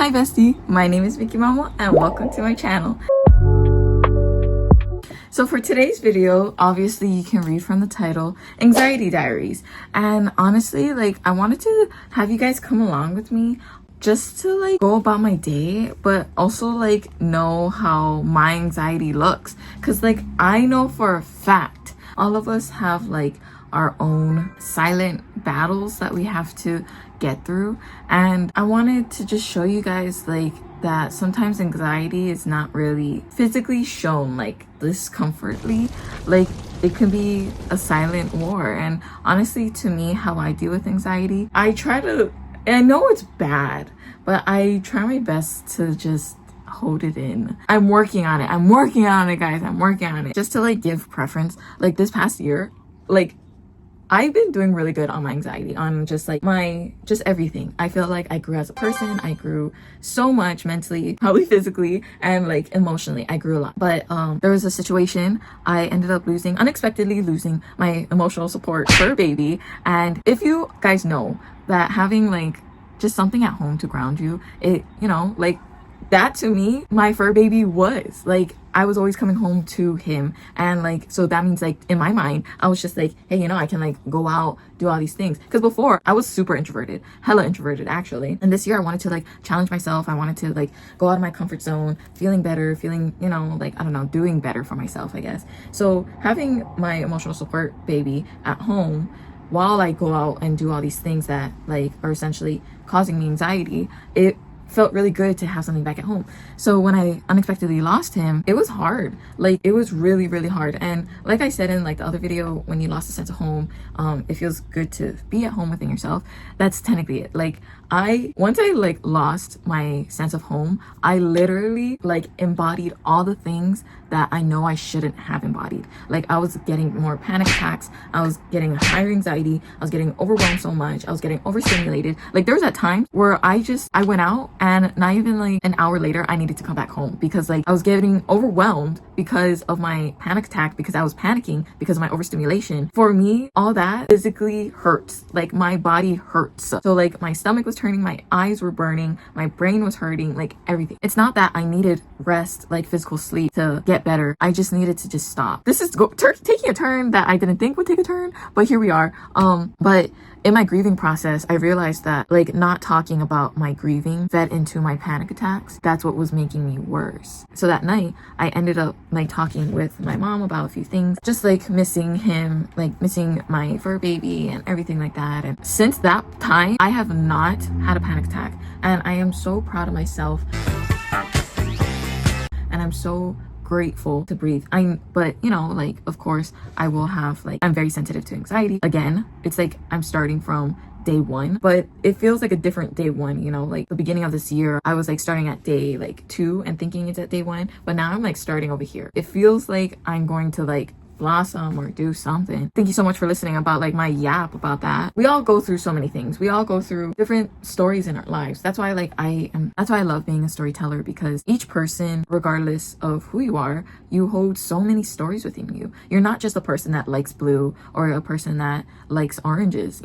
Hi bestie, my name is Miki.O and welcome to my channel. So for today's video, obviously you can read from the title, Anxiety Diaries. And honestly, like I wanted to have you guys come along with me just to like go about my day, but also like know how my anxiety looks. Cause like I know for a fact, all of us have like our own silent battles that we have to get through. And I wanted to just show you guys like that sometimes anxiety is not really physically shown like discomfortly, like it can be a silent war. And honestly, to me, how I deal with anxiety, I know it's bad, but I try my best to just hold it in. I'm working on it, guys. I'm working on it. Just to like give preference, like this past year, like I've been doing really good on my anxiety, on just like just everything. I feel like I grew as a person. I grew so much mentally, probably physically, and like emotionally. I grew a lot. But there was a situation I ended up unexpectedly losing my emotional support fur baby. And if you guys know that having like just something at home to ground you, like that to me, my fur baby was like, I was always coming home to him. And like, so that means like in my mind, I was just like, hey, I can like go out, do all these things. Because before I was super introverted, hella introverted actually. And this year I wanted to like challenge myself. I wanted to like go out of my comfort zone, feeling better, like, I don't know, doing better for myself, I guess. So having my emotional support baby at home while I go out and do all these things that like are essentially causing me anxiety, it felt really good to have something back at home. So when I unexpectedly lost him, it was hard. Like it was really, really hard. And like I said in like the other video, when you lost a sense of home, it feels good to be at home within yourself. That's technically it. Like once I like lost my sense of home, I literally like embodied all the things that I know I shouldn't have embodied. Like I was getting more panic attacks. I was getting higher anxiety. I was getting overwhelmed so much. I was getting overstimulated. Like there was that time where I went out and not even like an hour later, I needed to come back home because like I was getting overwhelmed because of my panic attack, because I was panicking because of my overstimulation. For me, all that physically hurts. Like my body hurts. So like my stomach was turning, my eyes were burning, my brain was hurting, like everything. It's not that I needed rest, like physical sleep to get better. I just needed to just stop. This is taking a turn that I didn't think would take a turn, but here we are. But in my grieving process, I realized that like not talking about my grieving fed into my panic attacks. That's what was making me worse. So that night, I ended up like talking with my mom about a few things, just like missing him, like missing my fur baby and everything like that. And since that time, I have not had a panic attack. And I am so proud of myself. And I'm so grateful to breathe. But like of course I will have like, I'm very sensitive to anxiety. Again, it's like I'm starting from day one, but it feels like a different day one, like the beginning of this year I was like starting at day like 2 and thinking it's at day 1, but now I'm like starting over here. It feels like I'm going to like blossom or do something. Thank you so much for listening about like my yap about that. We all go through so many things. We all go through different stories in our lives. That's why like that's why I love being a storyteller, because each person, regardless of who you are, you hold so many stories within you. You're not just a person that likes blue or a person that likes oranges,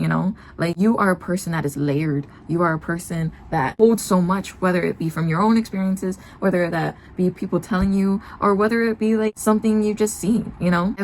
like you are a person that is layered. You are a person that holds so much, whether it be from your own experiences, whether that be people telling you, or whether it be like something you just seen,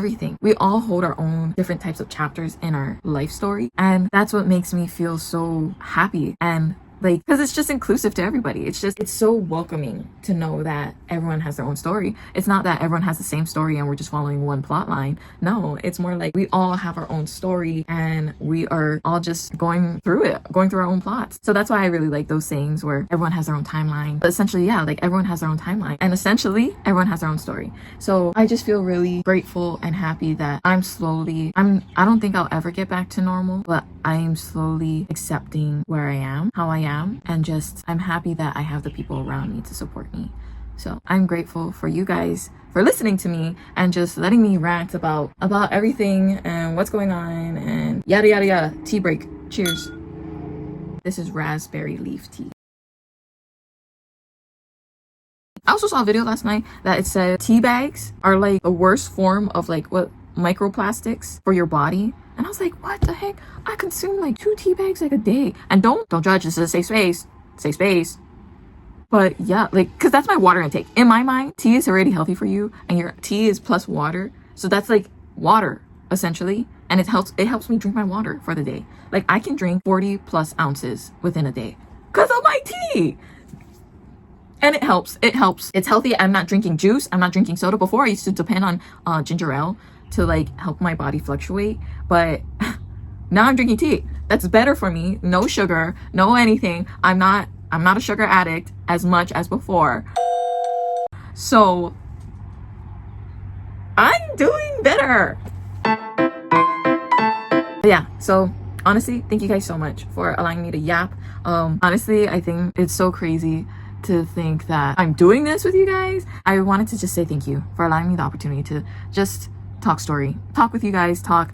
everything. We all hold our own different types of chapters in our life story. And that's what makes me feel so happy. And like, because it's just inclusive to everybody. It's so welcoming to know that everyone has their own story. It's not that everyone has the same story and we're just following one plot line. No, it's more like we all have our own story and we are all just going through our own plots. So that's why I really like those sayings where everyone has their own timeline. But essentially, yeah, like everyone has their own timeline and essentially everyone has their own story. So I just feel really grateful and happy that I don't think I'll ever get back to normal, but I am slowly accepting where I am, how I am, and just I'm happy that I have the people around me to support me. So I'm grateful for you guys for listening to me and just letting me rant about everything and what's going on and yada yada yada. Tea break. Cheers. This is raspberry leaf tea. I also saw a video last night that it said tea bags are like the worst form of like microplastics for your body. And I was like, what the heck? I consume like 2 tea bags like a day. And don't judge. This is a safe space. Safe space. But yeah, like, because that's my water intake. In my mind, tea is already healthy for you, and your tea is plus water. So that's like water, essentially. And it helps me drink my water for the day. Like, I can drink 40 plus ounces within a day because of my tea. And it helps. It's healthy. I'm not drinking juice. I'm not drinking soda. Before, I used to depend on ginger ale to like help my body fluctuate. But now I'm drinking tea. That's better for me. No sugar, no anything. I'm not a sugar addict as much as before. So I'm doing better. Yeah, so honestly, thank you guys so much for allowing me to yap. Honestly, I think it's so crazy to think that I'm doing this with you guys. I wanted to just say thank you for allowing me the opportunity to just talk with you guys, talk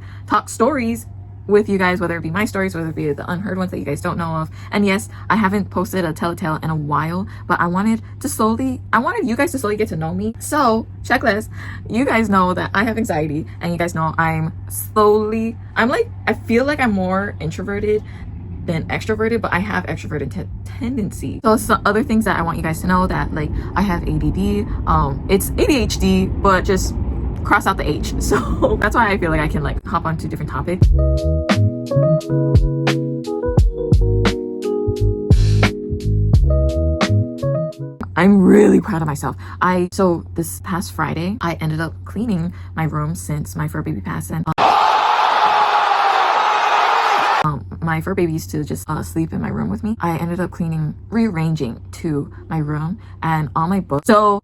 stories with you guys, whether it be my stories, whether it be the unheard ones that you guys don't know of. And yes, I haven't posted a tell-tale in a while, but I wanted you guys to slowly get to know me. So checklist, you guys know that I have anxiety, and you guys know I feel like I'm more introverted than extroverted, but I have extroverted tendency. So some other things that I want you guys to know, that like I have ADD. It's ADHD, but just cross out the H. So that's why I feel like I can like hop onto different topics. I'm really proud of myself. So this past Friday, I ended up cleaning my room since my fur baby passed, and my fur baby used to just sleep in my room with me. I ended up rearranging to my room and all my books. So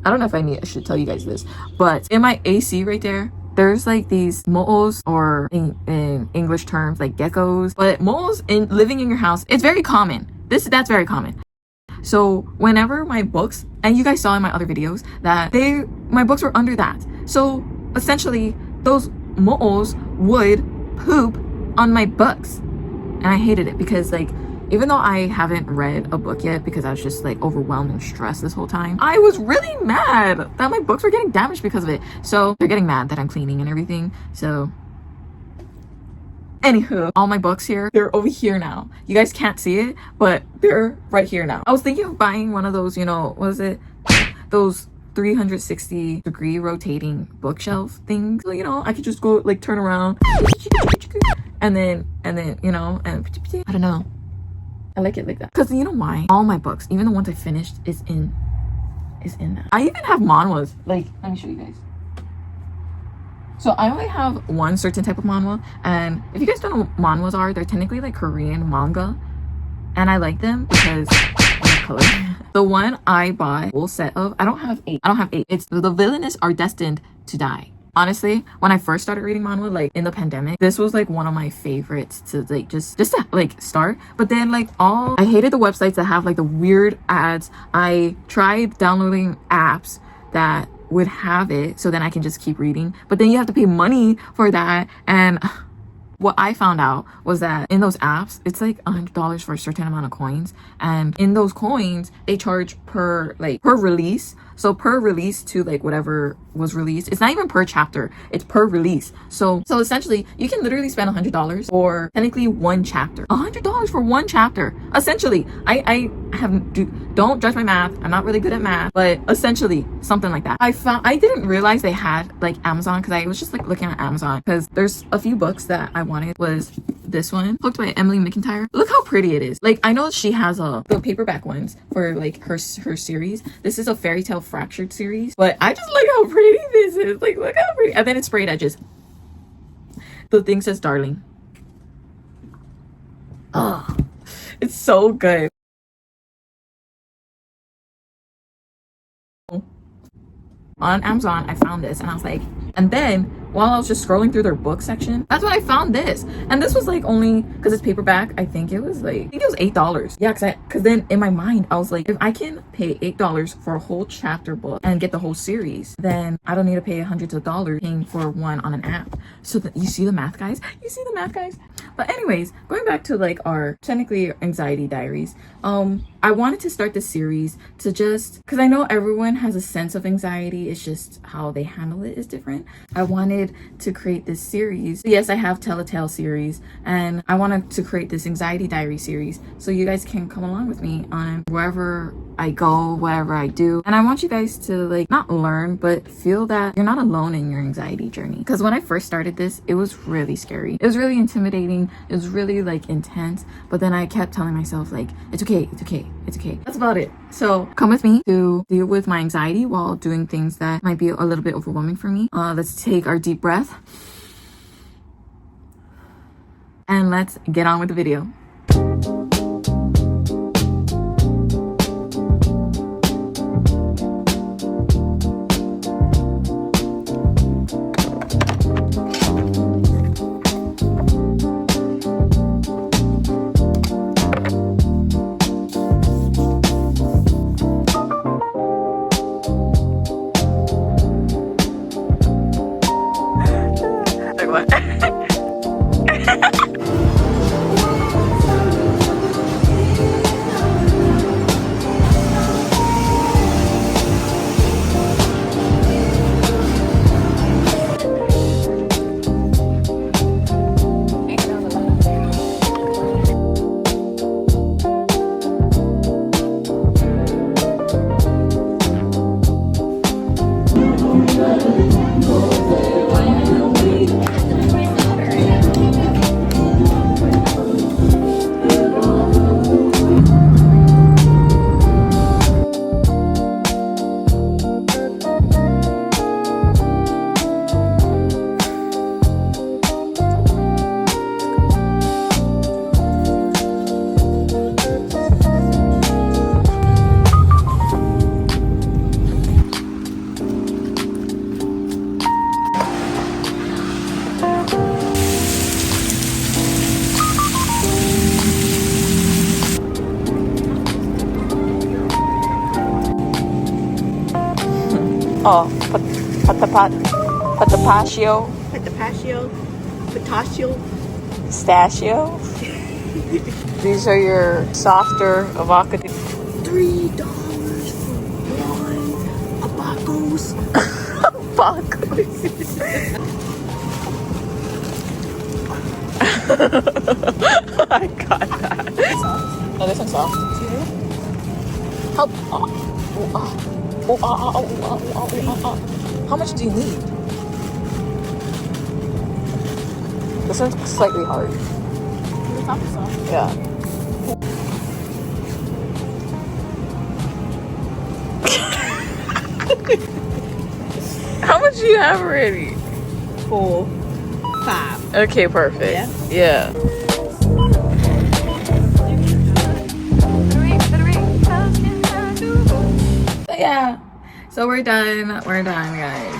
I don't know if I should tell you guys this, but in my AC right there's like these moles, or in English terms like geckos, but moles living in your house, it's very common. That's very common. So whenever my books, and you guys saw in my other videos that my books were under that, so essentially those moles would poop on my books, and I hated it because like, even though I haven't read a book yet because I was just like overwhelmed and stressed this whole time, I was really mad that my books were getting damaged because of it. So they're getting mad that I'm cleaning and everything. So anywho, all my books here, they're over here now. You guys can't see it, but they're right here now. I was thinking of buying one of those, what is it? Those 360-degree rotating bookshelf things. So, I could just go like turn around and then, and I don't know. I like it like that because you know why? All my books, even the ones I finished, is in that. I even have manhwas. Like, let me show you guys. So I only have one certain type of manhwa, and if you guys don't know what manhwas are, they're technically like Korean manga, and I like them because of the color. The one I bought, whole set of, I don't have eight. It's the villainous are destined to die. Honestly, when I first started reading manhwa, like in the pandemic, this was like one of my favorites to like just to like start. But then like I hated the websites that have like the weird ads. I tried downloading apps that would have it so then I can just keep reading, but then you have to pay money for that. And what I found out was that in those apps, it's like $100 for a certain amount of coins, and in those coins they charge per release. So per release to like whatever was released, it's not even per chapter, it's per release. So essentially you can literally spend $100 for technically one chapter. $100 for one chapter. Essentially, don't judge my math. I'm not really good at math, but essentially something like that. I didn't realize they had like Amazon, because I was just like looking at Amazon because there's a few books that I wanted. Was this one, Hooked by Emily McIntyre. Look how pretty it is. Like, I know she has the paperback ones for like her series. This is a fairy tale fractured series, but I just like how pretty this is. Like, look how pretty. And then it's sprayed edges. The thing says darling. Oh, it's so good. On Amazon I found this, and I was like, and then while I was just scrolling through their book section, that's when I found this. And this was like, only because it's paperback, I think it was $8. Yeah, because then in my mind I was like, if I can pay $8 for a whole chapter book and get the whole series, then I don't need to pay hundreds of dollars paying for one on an app. So you see the math, guys? But anyways, going back to like our technically anxiety diaries, I wanted to start this series to just, because I know everyone has a sense of anxiety, it's just how they handle it is different. I wanted to create this series. Yes, I have Telltale series, and I wanted to create this anxiety diary series so you guys can come along with me on wherever I go, whatever I do. And I want you guys to like not learn, but feel that you're not alone in your anxiety journey. Because when I first started this, it was really scary. It was really intimidating. It was really like intense. But then I kept telling myself like, it's okay, it's okay, it's okay. That's about it. So come with me to deal with my anxiety while doing things that might be a little bit overwhelming for me. Let's take our deep breath. And let's get on with the video. Oh, patapaccio, pistachio. These are your softer avocado. $3 for one abacos. I got that. Oh, this one's soft. Help. How much do you need? This one's slightly hard. The top is soft. Yeah. How much do you have already? 4, 5. Okay, perfect. Yeah. Yeah, so we're done guys,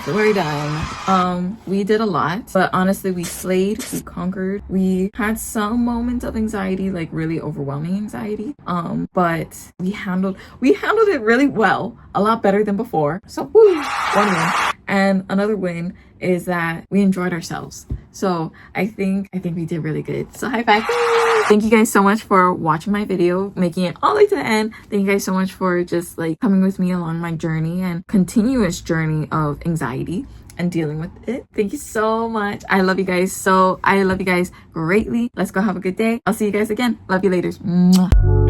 we're done. We did a lot, but honestly we slayed, we conquered. We had some moments of anxiety, like really overwhelming anxiety, but we handled it really well, a lot better than before. So woo, one win. And another win is that we enjoyed ourselves. So I think we did really good. So high five. Thank you guys so much for watching my video, making it all the way to the end. Thank you guys so much for just like coming with me along my journey and continuous journey of anxiety and dealing with it. Thank you so much. I love you guys greatly. Let's go have a good day. I'll see you guys again. Love you later. Mwah.